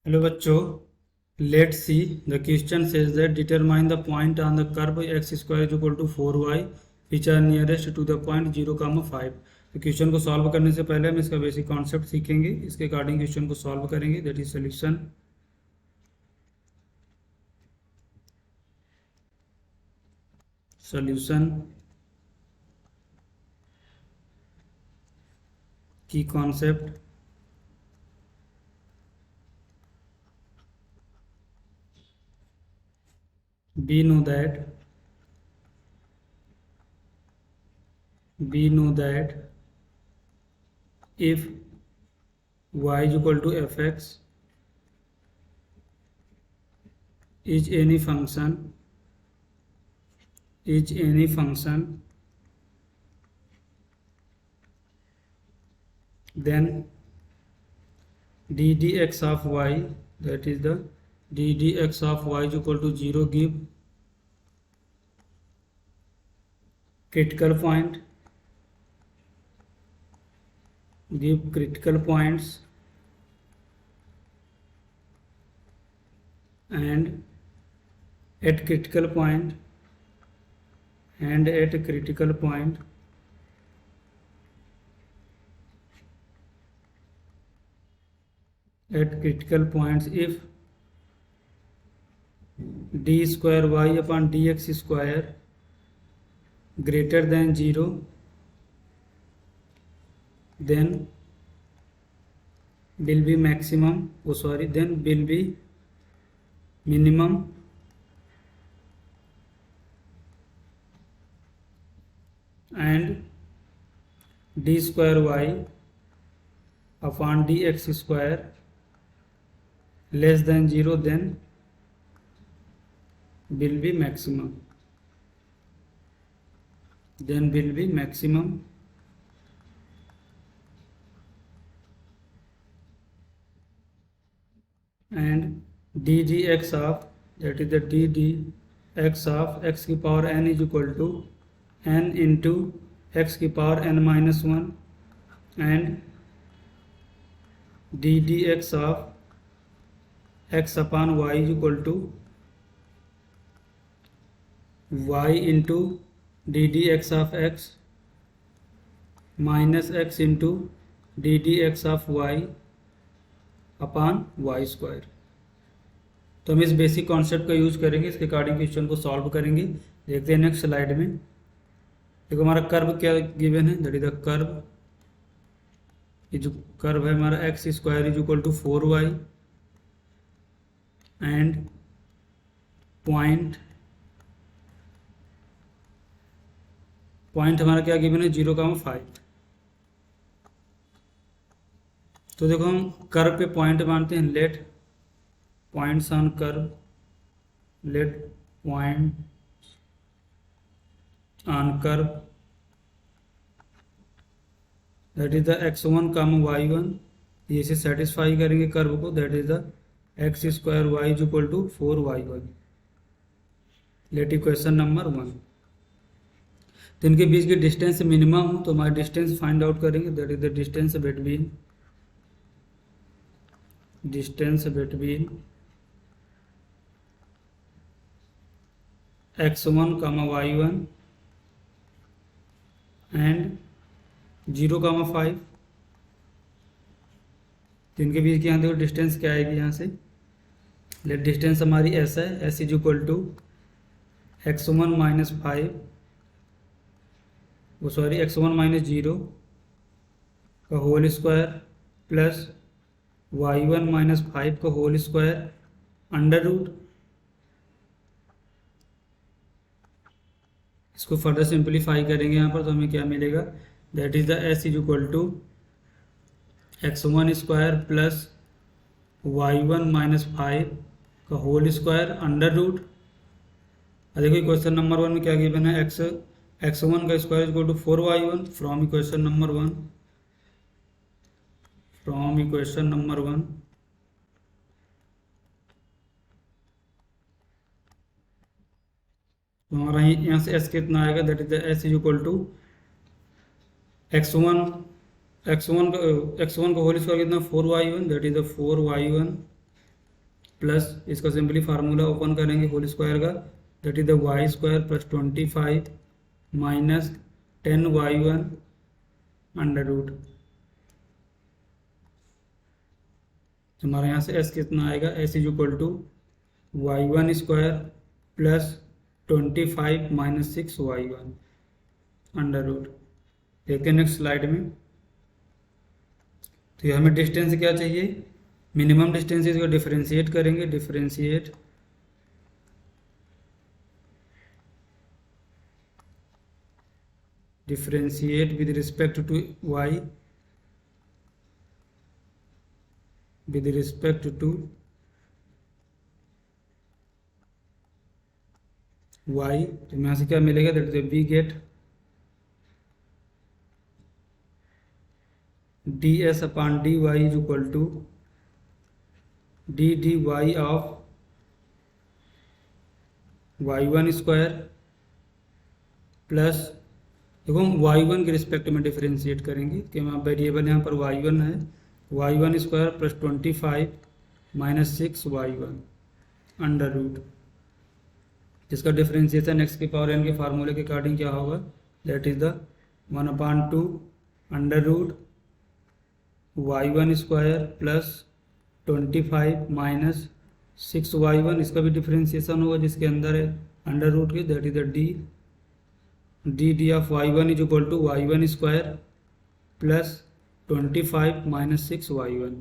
Hello बच्चों, let see the question says that determine the point on the curve x square is equal to 4y which are nearest to the point 0,5। तो question को solve करने से पहले हम इसका basic concept सीखेंगे, इसके अकॉर्डिंग क्वेश्चन को सॉल्व करेंगे। That is solution. की concept, we know that if y is equal to fx is any function then ddx of y, that is the ddx of y is equal to 0 give critical points and at critical point if d square y upon dx square greater than 0, then will be minimum, and d square y upon dx square less than 0, then will be maximum. And ddx of, that is the ddx of x की power n is equal to n into x की power n minus 1 and ddx of x upon y is equal to y into ddx of x minus x into ddx of y अपॉन y square. तो हम इस basic concept का use करेंगे, इसके according question को solve करेंगे। देखते हैं नेक्स्ट स्लाइड में। देखो हमारा कर्व क्या गिवन है, दैट इज द कर्व, ये जो कर्व है हमारा x square is equal to 4y and point हमारा क्या गिवन है 0,5। तो देखो हम कर्व पे पॉइंट मानते हैं, let points on curve, let point on curve that is the x1, y1, ये से सेटिस्फाई करेंगे कर्व को, that is the x square y is equal to 4y1। Let equation number 1। तो इनके बीच की डिस्टेंस मिनिमम हो तो हमारे डिस्टेंस फाइंड आउट करेंगे, that is the distance between x1, y1 and 0,5। तो इनके बीच की यहाँ देखो डिस्टेंस क्या आएगी, यहाँ से लेट डिस्टेंस हमारी s है, s is equal to x1 minus 5, x1 minus 0 का whole square plus y1 minus 5 का होल स्क्वायर अंडर रूट। इसको फर्दर सिंप्लीफाई करेंगे यहाँ पर तो हमें क्या मिलेगा, that is the s is equal to x1 square plus y1 minus 5 का होल स्क्वायर अंडर रूट। देखो क्वेश्चन नंबर 1 में क्या गिवन है, x1 का square is equal to 4y1 from equation number 1। तो हमारा यहाँ से s कितना आएगा, that is the s is equal to x1 का होल स्क्वायर कितना 4y1, that is the 4y1 plus इसका सिंपली फार्मूला ओपन करेंगे होल स्क्वायर का, that is the y square plus 25 minus 10y1 under root. हमारे यहाँ से s कितना आएगा, s is equal to y1 square plus 25 minus 6y1 under root. देखते हैं नेक्स्ट स्लाइड में। तो ये हमें डिस्टेंस क्या चाहिए, मिनिमम डिस्टेंस, इसको डिफरेंशिएट करेंगे, differentiate with respect to y, with respect to y। तो यहाँ से क्या मिलेगा, that is we get ds upon dy is equal to dy of y1 square plus, देखो हम y1 के रिस्पेक्ट में डिफरेंशिएट करेंगे कि वहाँ वेरिएबल यहाँ पर y1 है, y1 square plus 25 minus 6y1 under root, जिसका डिफरेंशिएशन x की पावर n के फार्मूले के अकॉर्डिंग क्या होगा, that is the 1/2 under root y1 square plus 25 minus 6y1, इसका भी डिफरेंशिएशन होगा जिसके अंदर है अंडर रूट की, that is the d of y1 is equal to y1 square plus 25 minus 6y1।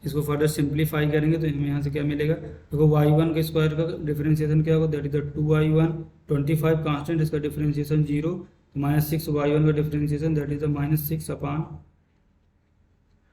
इसको फर्दर सिंप्लीफाई करेंगे तो हमें यहाँ से क्या मिलेगा, देखो y1 के स्क्वायर का डिफरेंशिएशन क्या होगा, that is the 2y1, 25 constant, इसका डिफरेंशिएशन 0, माइनस 6y1 का differentiation that is the minus 6 upon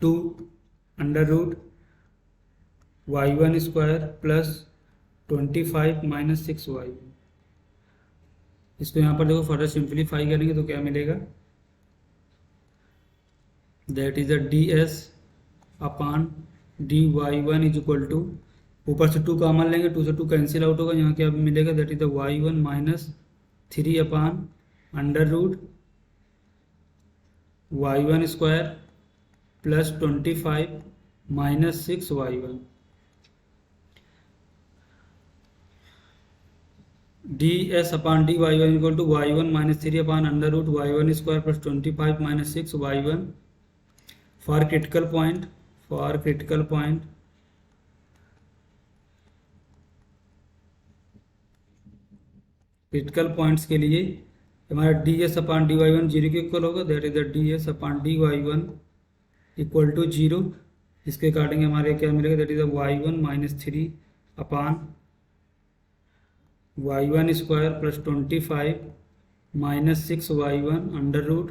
2 under root y1 square plus 25 minus 6y1। इसको यहाँ पर देखो फर्दर सिंप्लीफाई करेंगे तो क्या मिलेगा, that is the ds upon dy1 is equal to, ऊपर से 2 कॉमन लेंगे, 2 से 2 कैंसिल आउट होगा, यहाँ क्या मिलेगा, that is the y1 minus 3 upon under root y1 square plus 25 minus 6y1। ds upon dy1 equal to y1 minus 3 upon under root y1 square plus 25 minus 6y1 for critical point, critical points के लिए हमारा ds upon dy1 zero के equal होगा, that is the ds upon dy1 equal to 0। इसके according हमारे क्या मिलेगा, that is the y1 minus 3 upon y1 square plus 25 minus 6y1 under root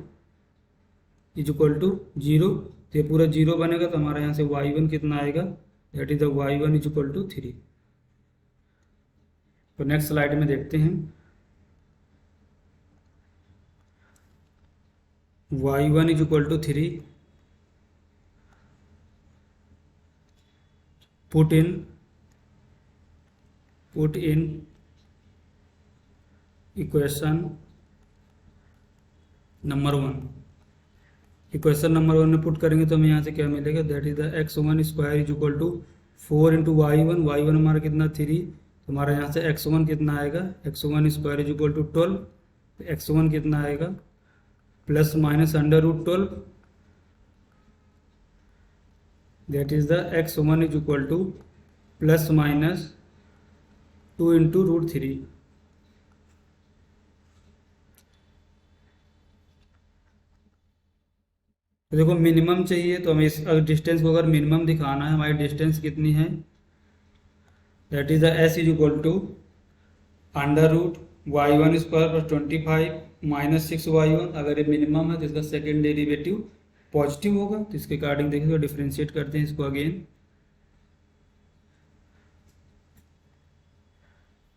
is equal to 0। तो ये पूरा 0 बनेगा तो हमारे यहाँ से y1 कितना आएगा, that is the y1 is equal to 3। तो नेक्स्ट स्लाइड में देखते हैं, y1 is equal to 3, put in equation number 1। Equation number 1 में पुट करेंगे तो हमें यहाँ से क्या मिलेगा, that is the x1 square is equal to 4 into y1 हमारा कितना 3, तो हमारा यहाँ से x1 कितना आएगा, x1 square is equal to 12, x1 कितना आएगा plus minus under root 12, that is the x1 is equal to plus minus 2 into root 3। तो देखो मिनिमम चाहिए तो हमें इस डिस्टेंस को अगर मिनिमम दिखाना है, हमारी डिस्टेंस कितनी है, that is the s is equal to under root y1 square plus 25 minus 6y1। अगर ये मिनिमम है तो इसका सेकेंड डेरिवेटिव पॉजिटिव होगा, तो इसके अकॉर्डिंग देखिए डिफ्रेंशिएट करते हैं इसको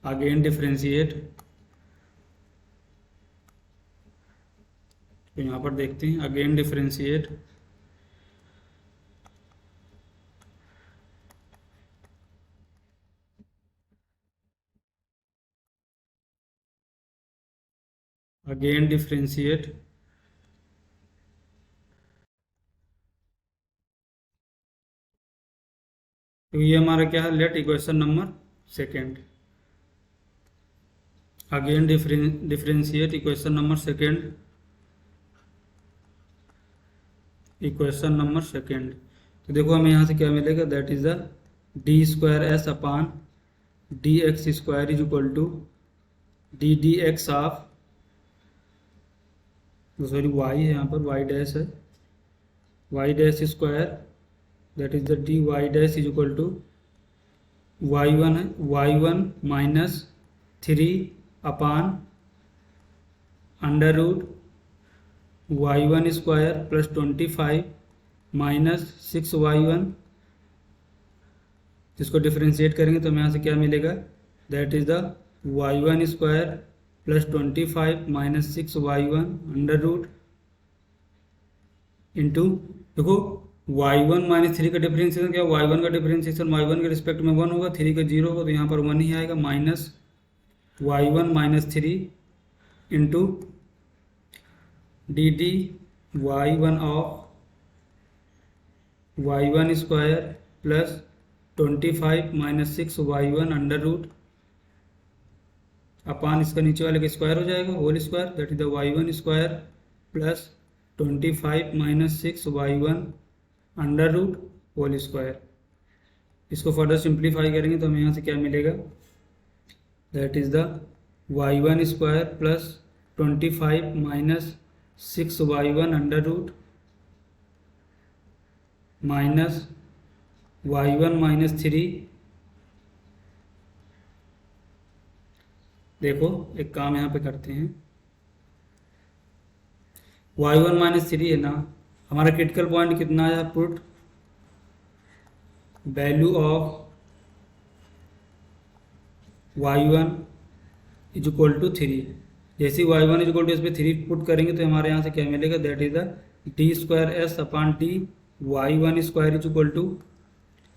अगेन डिफ्रेंशिएट। तो यहाँ पर देखते हैं अगेन डिफ्रेंशिएट, अगेन डिफ्रेंशिएट, तो ये हमारा क्या है, let equation number second. Again differentiate equation number second, equation number second. तो देखो हमें यहाँ से क्या मिलेगा, that is the D square S upon D X square is equal to D X of, sorry Y है यहाँ पर, वाई डैश है, Y dash square that is the D Y dash is equal to Y one है, Y one minus 3 upon under root Y one square plus 25 minus 6y1। इसको differentiate करेंगे तो हमें यहाँ से क्या मिलेगा, that is the y one square plus 25 minus 6y1 under root into, देखो y1 माइनस 3 का डिफ्रेंशिएशन क्या, y1 का डिफ्रेंशिएशन y1 के रिस्पेक्ट में 1 होगा, 3 का 0 होगा, तो यहाँ पर 1 ही आएगा, minus y1 minus 3 into d d y1 of y1 square plus 25 minus 6y1 under root upon इसका नीचे वाले का स्क्वायर हो जाएगा, whole square that is the y1 square plus 25 minus 6y1 under root whole square. इसको further simplify करेंगे तो हमें यहाँ से क्या मिलेगा, that is the y1 square plus 25 minus 6y1 under root minus y1 minus 3। देखो एक काम यहाँ पे करते हैं, y1 माइनस 3 है ना, हमारा क्रिटिकल पॉइंट कितना है, put value of y1 is equal to 3। जैसे ही y1 इज इक्वल टू इस पर 3 पुट करेंगे तो हमारे यहाँ से क्या मिलेगा, that is the D square S upon d y1 square is equal to,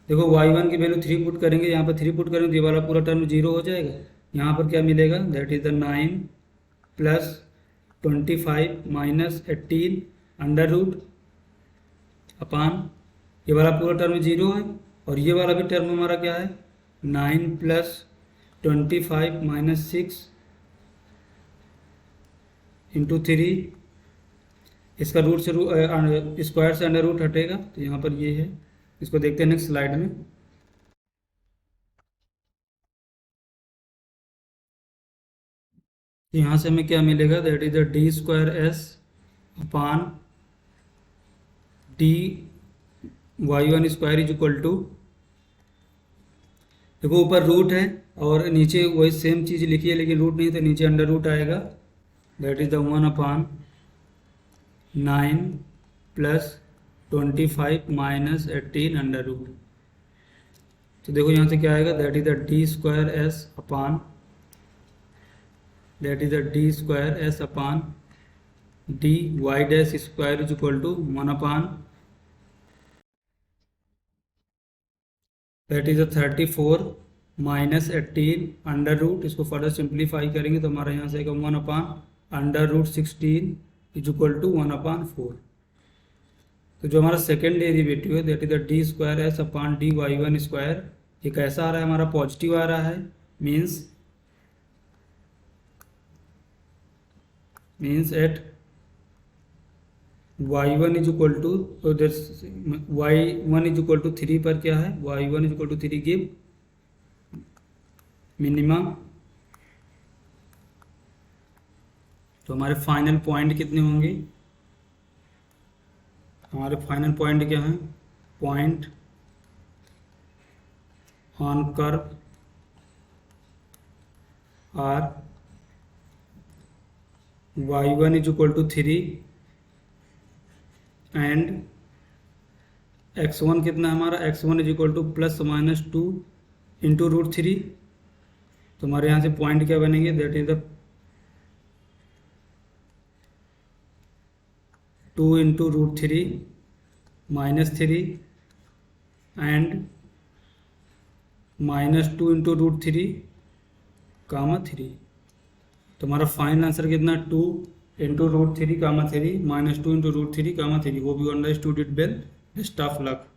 देखो y1 की वैल्यू 3 पुट करेंगे, यहाँ पर 3 पुट करेंगे तो ये वाला पूरा टर्म 0 हो जाएगा, यहाँ पर क्या मिलेगा, that is the 9 plus 25 minus 18 under root upon, ये वाला पूरा टर्म 0 है, और ये वाला भी टर्म हमारा क्या है, 9 प्लस 25 माइनस 6 इंटू 3, इसका रूट से स्क्वायर से अंडर रूट हटेगा, तो यहाँ पर ये है। इसको देखते हैं नेक्स्ट स्लाइड में। यहाँ से हमें क्या मिलेगा, that is the D square S upon d y1 square is equal to, देखो ऊपर रूट है और नीचे वही सेम चीज़ लिखी है, लेकिन रूट नहीं तो नीचे अंडर रूट आएगा, that is the 1 upon 9 plus 25 minus 18 under root. तो देखो यहाँ से क्या आएगा, that is the D square S upon, that is the D square S upon d Y dash square is equal to 1 upon, that is the 34 minus 18 under root. इसको further simplify करेंगे तो हमारा यहाँ से आएगा 1 upon under root 16 is equal to 1 अपान 4। तो जो हमारा सेकेंड डेरिवेटिव है, that is the D square S upon d y1 square, ये कैसा आ रहा है, हमारा पॉजिटिव आ रहा है, means at y1 is equal to, y1 is equal to 3 पर क्या है, y1 is equal to 3 give minimum. तो हमारे फाइनल पॉइंट कितने होंगे, हमारे फाइनल पॉइंट क्या है, point on curve are y1 is equal to 3 and x1 कितना है हमारा, x1 is equal to plus minus 2 into root 3। तो हमारे यहाँ से पॉइंट क्या बनेंगे, that is the 2 into root 3 minus 3 and minus 2 into root 3 comma 3। तो हमारा फाइनल आंसर कितना, 2 into root 3 comma 3 minus 2 into root 3 comma 3। वो भी understood it well, best of luck.